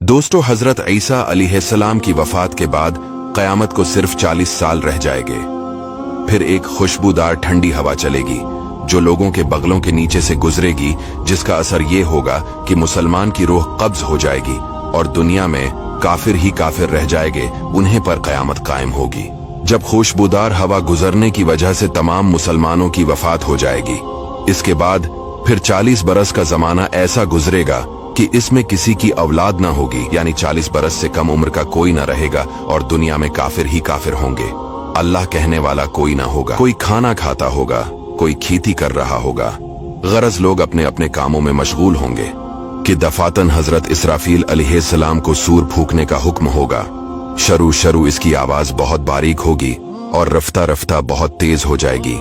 दोस्तों, हजरत ईसा अलैहिस्सलाम की वफात के बाद क़यामत को सिर्फ 40 साल रह जाएंगे। फिर एक खुशबूदार ठंडी हवा चलेगी जो लोगों के बगलों के नीचे से गुजरेगी, जिसका असर ये होगा कि मुसलमान की रूह कब्ज हो जाएगी और दुनिया में काफिर ही काफिर रह जाएंगे, उन्हें पर क़यामत कायम होगी। जब खुशबूदार हवा गुजरने की वजह से तमाम मुसलमानों की वफात हो जाएगी, इसके बाद फिर 40 बरस का जमाना ऐसा गुजरेगा कि इसमें किसी की औलाद ना होगी, यानी 40 बरस से कम उम्र का कोई ना रहेगा और दुनिया में काफिर ही काफिर होंगे। अल्लाह कहने वाला कोई ना होगा, कोई खाना खाता होगा, कोई खेती कर रहा होगा, गरज लोग अपने अपने कामों में मशगूल होंगे कि दफातन हजरत इसराफील अलैहिस्सलाम को सूर फूकने का हुक्म होगा। शरू इसकी आवाज बहुत बारीक होगी और रफ्ता रफ्ता बहुत तेज हो जाएगी।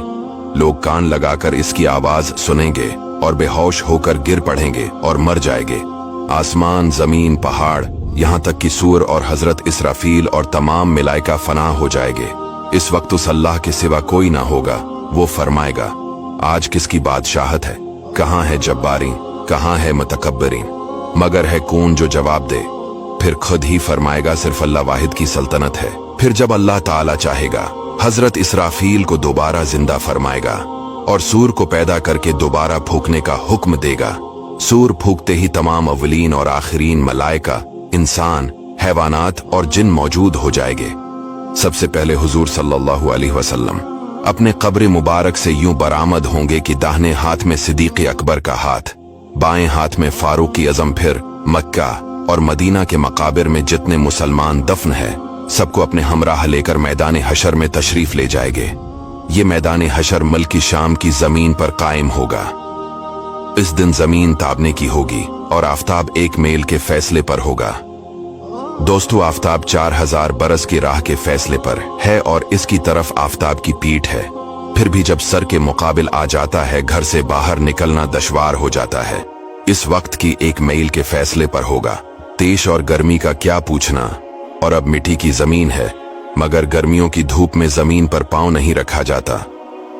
लोग कान लगाकर इसकी आवाज सुनेंगे और बेहोश होकर गिर पड़ेंगे और मर जाएंगे। आसमान, जमीन, पहाड़, यहाँ तक कि सूर और हजरत इसराफील और तमाम मलाइका फना हो जाएंगे। इस वक्त उस अल्लाह के सिवा कोई ना होगा। वो फरमाएगा, आज किसकी बादशाहत है? कहाँ है जब्बारीन, कहाँ है मुतकब्बिरीन? मगर है कौन जो जवाब दे? फिर खुद ही फरमाएगा, सिर्फ अल्लाह वाहिद की सल्तनत है। फिर जब अल्लाह ताला चाहेगा, हजरत इसराफील को दोबारा जिंदा फरमाएगा और सूर को पैदा करके दोबारा फूकने का हुक्म देगा। सूर फूकते ही तमाम अव्वलीन और आखिरीन मलाइका, इंसान, हैवानात और जिन मौजूद हो जाएंगे। सबसे पहले हुजूर सल्लल्लाहु अलैहि वसल्लम अपने कब्र मुबारक से यूं बरामद होंगे कि दाहिने हाथ में सिद्दीक़ अकबर का हाथ, बाएं हाथ में फारूक आज़म। फिर मक्का और मदीना के मकाबिर में जितने मुसलमान दफन है, सबको अपने हमराह लेकर मैदान हशर में तशरीफ ले जाएंगे। ये मैदान हशर मुल्क शाम की जमीन पर कायम होगा। इस दिन जमीन ताबने की होगी और आफताब एक मेल के फैसले पर होगा। दोस्तों, आफताब 4000 बरस की राह के फैसले पर है और इसकी तरफ आफताब की पीठ है। फिर भी जब सर के मुकाबिल आ जाता है, घर से बाहर निकलना दुश्वार हो जाता है। इस वक्त की एक मील के फैसले पर होगा। तेज और गर्मी का क्या पूछना, और अब मिट्टी की जमीन है, मगर गर्मियों की धूप में जमीन पर पांव नहीं रखा जाता।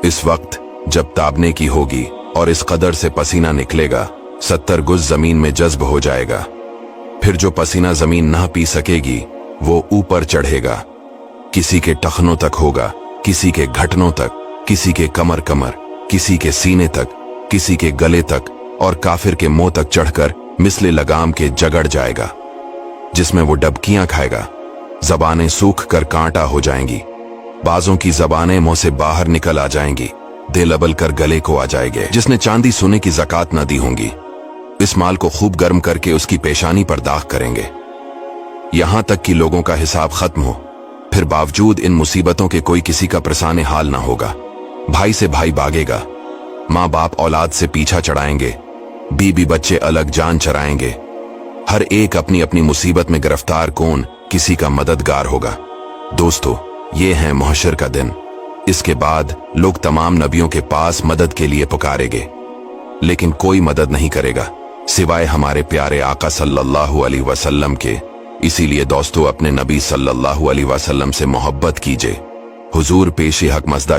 इस वक्त जब ताबने की होगी और इस कदर से पसीना निकलेगा, 70 गुज जमीन में जज्ब हो जाएगा। फिर जो पसीना जमीन ना पी सकेगी, वो ऊपर चढ़ेगा। किसी के टखनों तक होगा, किसी के घटनों तक, किसी के कमर, किसी के सीने तक, किसी के गले तक, और काफिर के मुंह तक चढ़कर मिसले लगाम के जगड़ जाएगा, जिसमें वो डबकियां खाएगा। जबानें सूख कर कांटा हो जाएंगी, बाजों की जबानें मुंह से बाहर निकल आ जाएंगी, दिल अबल कर गले को आ जाएंगे। जिसने चांदी सोने की ज़कात न दी होंगी, इस माल को खूब गर्म करके उसकी पेशानी पर दाग करेंगे, यहां तक कि लोगों का हिसाब खत्म हो। फिर बावजूद इन मुसीबतों के कोई किसी का प्रसाने हाल ना होगा। भाई से भाई भागेगा, माँ बाप औलाद से पीछा चढ़ाएंगे, बीबी बच्चे अलग जान चराएंगे। हर एक अपनी अपनी मुसीबत में गिरफ्तार, कौन किसी का मददगार होगा। दोस्तों, ये है महशर का दिन। इसके बाद लोग तमाम नबियों के पास मदद के लिए पुकारेंगे, लेकिन कोई मदद नहीं करेगा सिवाय हमारे प्यारे आका सल्लल्लाहु अलैहि वसल्लम के। इसीलिए दोस्तों, अपने नबी सल्लल्लाहु अलैहि वसल्लम से मोहब्बत कीजिए। हुजूर पेश हक मज़दा